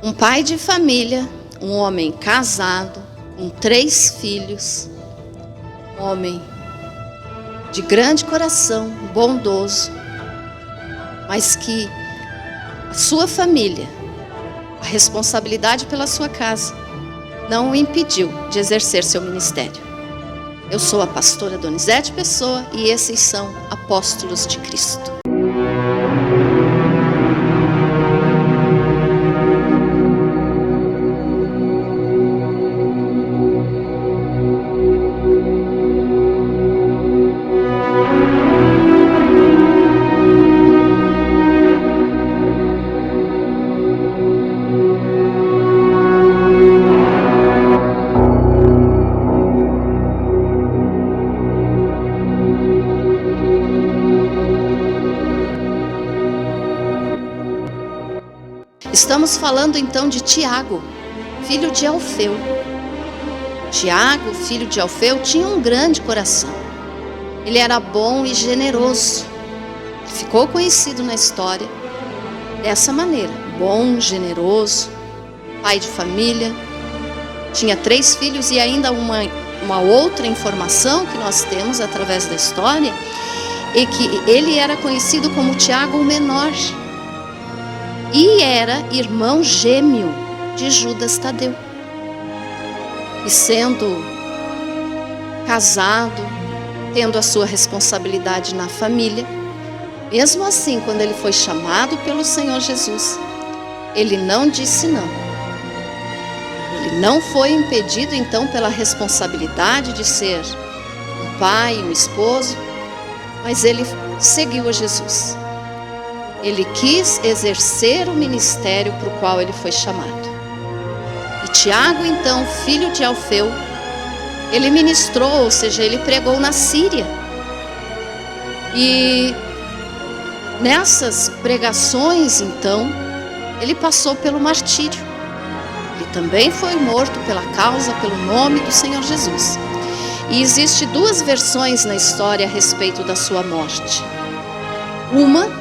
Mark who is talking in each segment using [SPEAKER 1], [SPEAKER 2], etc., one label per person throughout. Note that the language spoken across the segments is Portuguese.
[SPEAKER 1] Um pai de família, um homem casado, com 3 filhos, um homem de grande coração, bondoso, mas que a sua família, a responsabilidade pela sua casa, não o impediu de exercer seu ministério. Eu sou a pastora Donizete Pessoa e esses são Apóstolos de Cristo. Estamos falando então de Tiago, filho de Alfeu. Tiago, filho de Alfeu, tinha um grande coração. Ele era bom e generoso. Ficou conhecido na história dessa maneira: bom, generoso, pai de família. Tinha 3 filhos e ainda uma outra informação que nós temos através da história é que ele era conhecido como Tiago o menor. E era irmão gêmeo de Judas Tadeu. E sendo casado, tendo a sua responsabilidade na família, mesmo assim, quando ele foi chamado pelo Senhor Jesus, ele não disse não. Ele não foi impedido então pela responsabilidade de ser um pai, um esposo, mas ele seguiu a Jesus. Ele quis exercer o ministério para o qual ele foi chamado. E Tiago, então, filho de Alfeu, ele ministrou, ou seja, ele pregou na Síria. E nessas pregações, então, ele passou pelo martírio. Ele também foi morto pela causa, pelo nome do Senhor Jesus. E existem 2 versões na história a respeito da sua morte.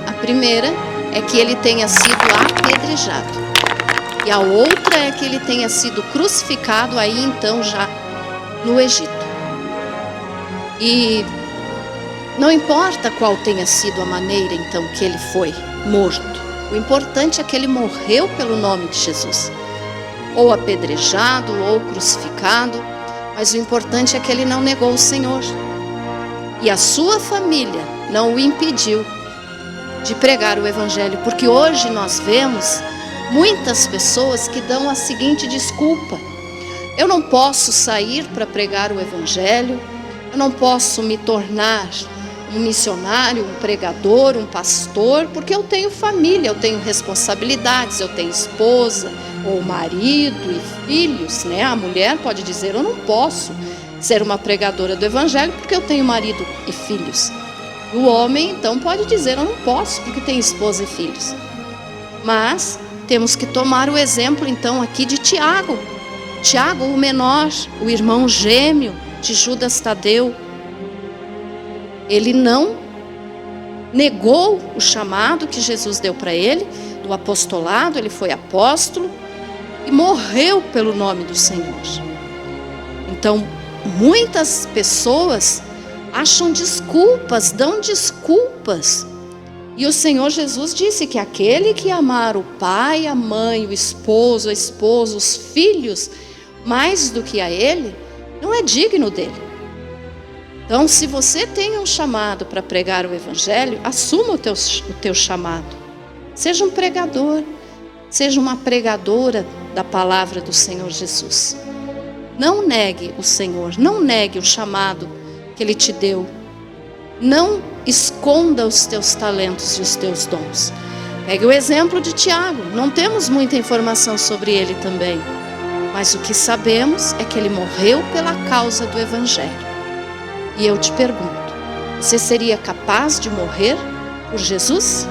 [SPEAKER 1] A primeira, é que ele tenha sido apedrejado. E a outra é que ele tenha sido crucificado aí então já no Egito. E não importa qual tenha sido a maneira então que ele foi morto. O importante é que ele morreu pelo nome de Jesus. Ou apedrejado, ou crucificado. Mas o importante é que ele não negou o Senhor. E a sua família não o impediu de pregar o Evangelho, porque hoje nós vemos muitas pessoas que dão a seguinte desculpa: eu não posso sair para pregar o Evangelho, eu não posso me tornar um missionário, um pregador, um pastor, porque eu tenho família, eu tenho responsabilidades, eu tenho esposa, ou marido e filhos, né? A mulher pode dizer: eu não posso ser uma pregadora do Evangelho porque eu tenho marido e filhos. O homem, então, pode dizer: eu não posso, porque tem esposa e filhos. Mas temos que tomar o exemplo, então, aqui de Tiago. Tiago, o menor, o irmão gêmeo de Judas Tadeu. Ele não negou o chamado que Jesus deu para ele, do apostolado. Ele foi apóstolo e morreu pelo nome do Senhor. Então, muitas pessoas acham desculpas, dão desculpas. E o Senhor Jesus disse que aquele que amar o pai, a mãe, o esposo, a esposa, os filhos, mais do que a ele, não é digno dele. Então, se você tem um chamado para pregar o Evangelho, assuma o teu chamado. Seja um pregador, seja uma pregadora da palavra do Senhor Jesus. Não negue o Senhor, não negue o chamado que Ele te deu. Não esconda os teus talentos e os teus dons. Pegue o exemplo de Tiago. Não temos muita informação sobre ele também, mas o que sabemos é que ele morreu pela causa do Evangelho. E eu te pergunto: você seria capaz de morrer por Jesus?